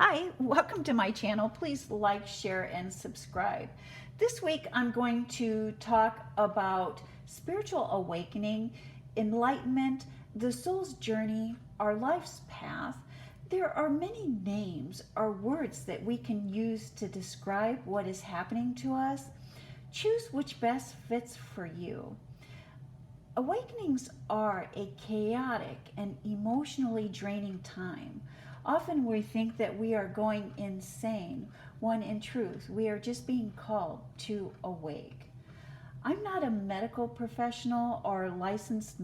Hi, welcome to my channel. Please like, share, and subscribe. This week I'm going to talk about spiritual awakening, enlightenment, the soul's journey, our life's path. There are many names or words that we can use to describe what is happening to us. Choose which best fits for you. Awakenings are a chaotic and emotionally draining time. Often we think that we are going insane, when in truth we are just being called to awake. I'm not a medical professional or licensed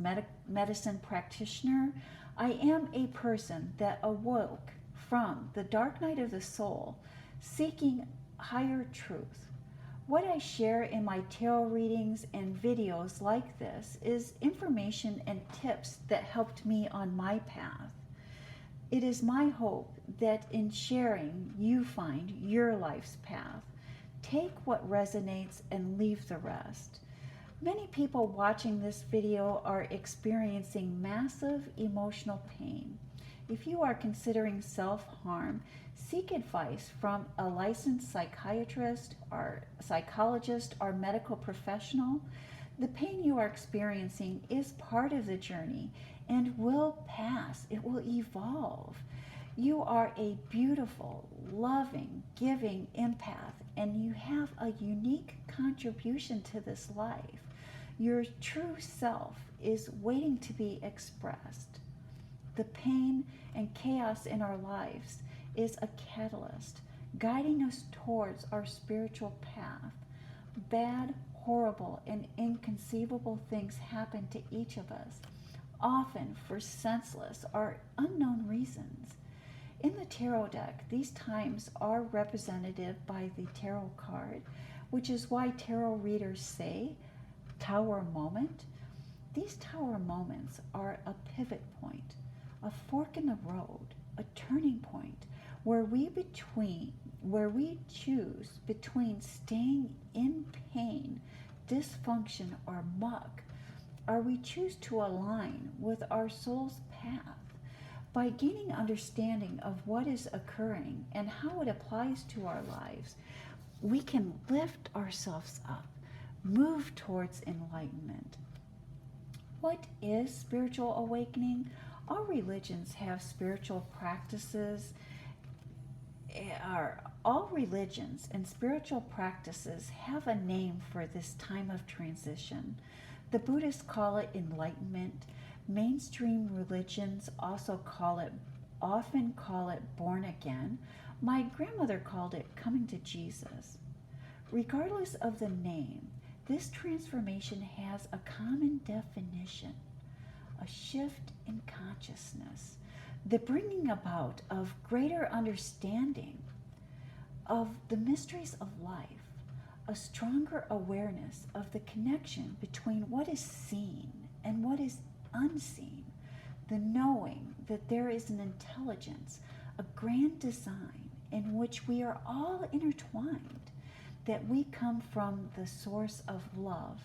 medicine practitioner. I am a person that awoke from the dark night of the soul, seeking higher truth. What I share in my tarot readings and videos like this is information and tips that helped me on my path. It is my hope that in sharing, you find your life's path. Take what resonates and leave the rest. Many people watching this video are experiencing massive emotional pain. If you are considering self-harm, seek advice from a licensed psychiatrist or psychologist or medical professional. The pain you are experiencing is part of the journey and will pass. It will evolve. You are a beautiful, loving, giving empath, and you have a unique contribution to this life. Your true self is waiting to be expressed. The pain and chaos in our lives is a catalyst guiding us towards our spiritual path. Bad, horrible, and inconceivable things happen to each of us, often for senseless or unknown reasons. In the tarot deck, these times are represented by the tarot card, which is why tarot readers say Tower moment. These tower moments are a pivot point, a fork in the road, a turning point where we choose between staying in pain, dysfunction, or muck, or we choose to align with our soul's path. By gaining understanding of what is occurring and how it applies to our lives, we can lift ourselves up, move towards enlightenment. What is spiritual awakening? All religions have spiritual practices. All religions and spiritual practices have a name for this time of transition. The Buddhists call it enlightenment. Mainstream religions often call it born again. My grandmother called it coming to Jesus. Regardless of the name, this transformation has a common definition: a shift in consciousness, the bringing about of greater understanding of the mysteries of life, a stronger awareness of the connection between what is seen and what is unseen, the knowing that there is an intelligence, a grand design in which we are all intertwined, that we come from the source of love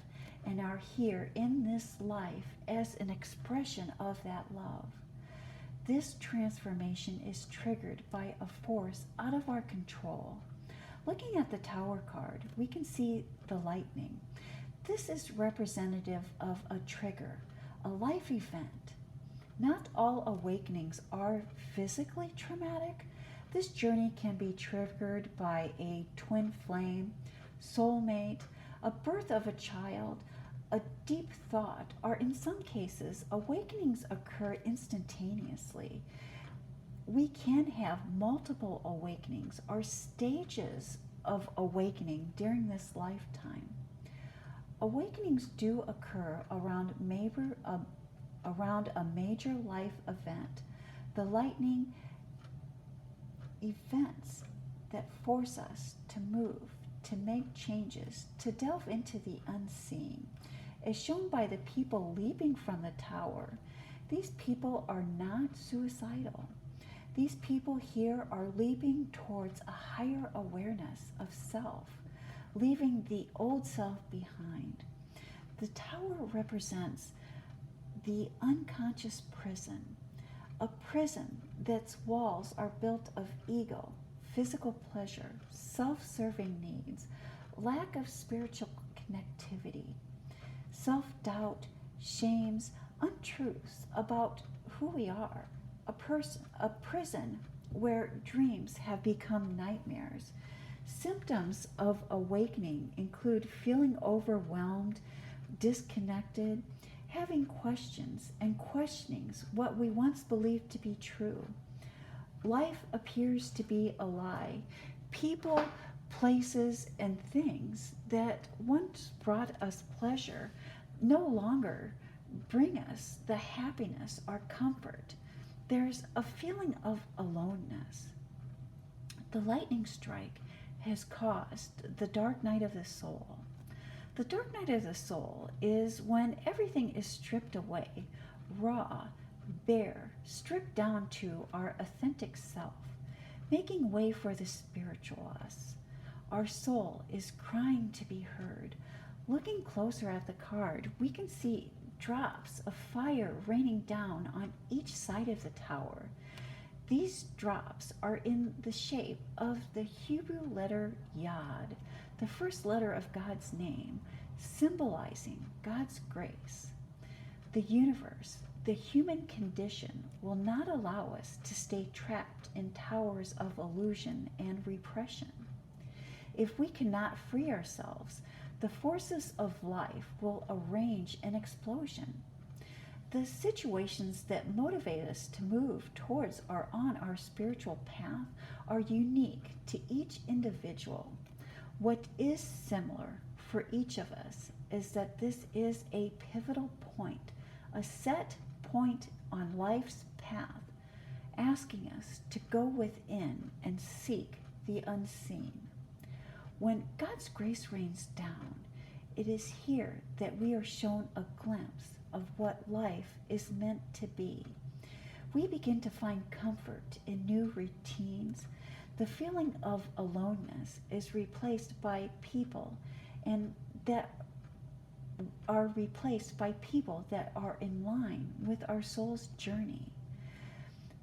and are here in this life as an expression of that love. This transformation is triggered by a force out of our control. Looking at the Tower card, we can see the lightning. This is representative of a trigger, a life event. Not all awakenings are physically traumatic. This journey can be triggered by a twin flame, soulmate, a birth of a child, a deep thought, or in some cases, awakenings occur instantaneously. We can have multiple awakenings or stages of awakening during this lifetime. Awakenings do occur around a major life event. The lightning events that force us to move, to make changes, to delve into the unseen, as shown by the people leaping from the tower. These people are not suicidal. These people here are leaping towards a higher awareness of self, leaving the old self behind. The tower represents the unconscious prison, a prison that's walls are built of ego, physical pleasure, self-serving needs, lack of spiritual connectivity, self-doubt, shames, untruths about who we are, a prison where dreams have become nightmares. Symptoms of awakening include feeling overwhelmed, disconnected, having questions and questionings what we once believed to be true. Life appears to be a lie. People, places, and things that once brought us pleasure no longer bring us the happiness or comfort. There's a feeling of aloneness. The lightning strike has caused the dark night of the soul. The dark night of the soul is when everything is stripped away, raw, bare, stripped down to our authentic self, making way for the spiritual us. Our soul is crying to be heard. Looking closer at the card, we can see drops of fire raining down on each side of the tower. These drops are in the shape of the Hebrew letter Yod, the first letter of God's name, symbolizing God's grace. The universe, the human condition, will not allow us to stay trapped in towers of illusion and repression. If we cannot free ourselves, the forces of life will arrange an explosion. The situations that motivate us to move towards or on our spiritual path are unique to each individual. What is similar for each of us is that this is a pivotal point, a set point on life's path, asking us to go within and seek the unseen. When God's grace rains down, it is here that we are shown a glimpse of what life is meant to be. We begin to find comfort in new routines. The feeling of aloneness is replaced by people that are in line with our soul's journey.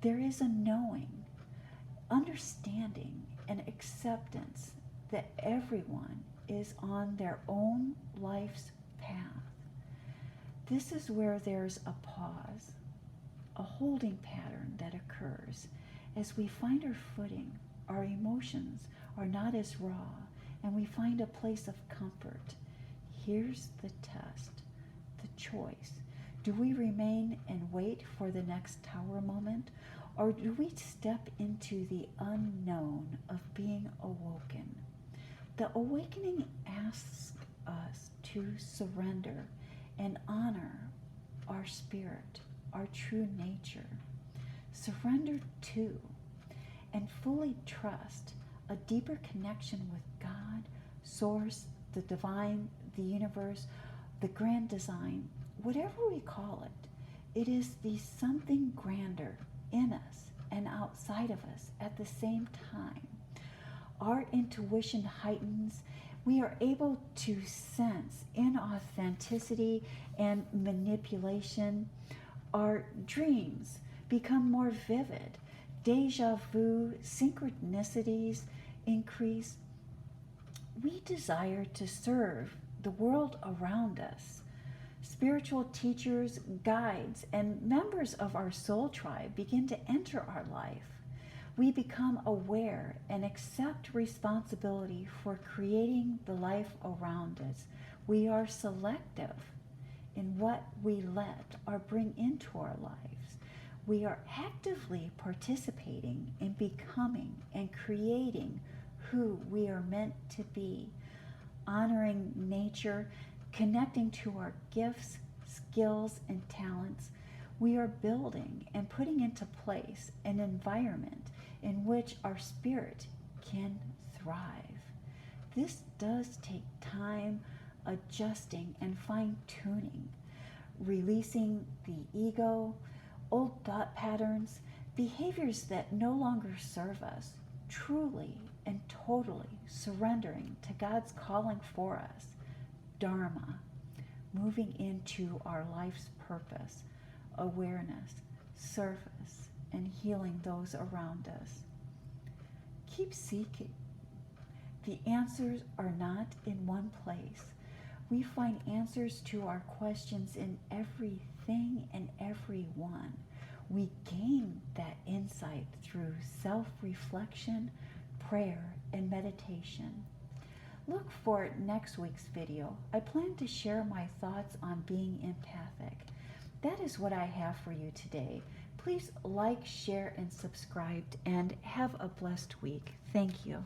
There is a knowing, understanding, and acceptance that everyone is on their own life's path. This is where there's a pause, a holding pattern that occurs as we find our footing. Our emotions are not as raw, and we find a place of comfort. Here's the test, the choice. Do we remain and wait for the next tower moment, or do we step into the unknown of being awoken? The awakening asks us to surrender and honor our spirit, our true nature. Surrender to and fully trust a deeper connection with God, Source, the divine, the universe, the grand design, whatever we call it. It is the something grander in us and outside of us at the same time. Our intuition heightens. We are able to sense inauthenticity and manipulation. Our dreams become more vivid. Deja vu, synchronicities increase. We desire to serve the world around us. Spiritual teachers, guides, and members of our soul tribe begin to enter our life. We become aware and accept responsibility for creating the life around us. We are selective in what we let or bring into our lives. We are actively participating in becoming and creating who we are meant to be, honoring nature, connecting to our gifts, skills, and talents. We are building and putting into place an environment in which our spirit can thrive. This does take time, adjusting and fine-tuning, releasing the ego, old thought patterns, behaviors that no longer serve us, truly and totally surrendering to God's calling for us, Dharma, moving into our life's purpose, awareness, service, and healing those around us. Keep seeking. The answers are not in one place. We find answers to our questions in everything and everyone. We gain that insight through self-reflection, prayer, and meditation. Look for next week's video. I plan to share my thoughts on being empathic. That is what I have for you today. Please like, share, and subscribe, and have a blessed week. Thank you.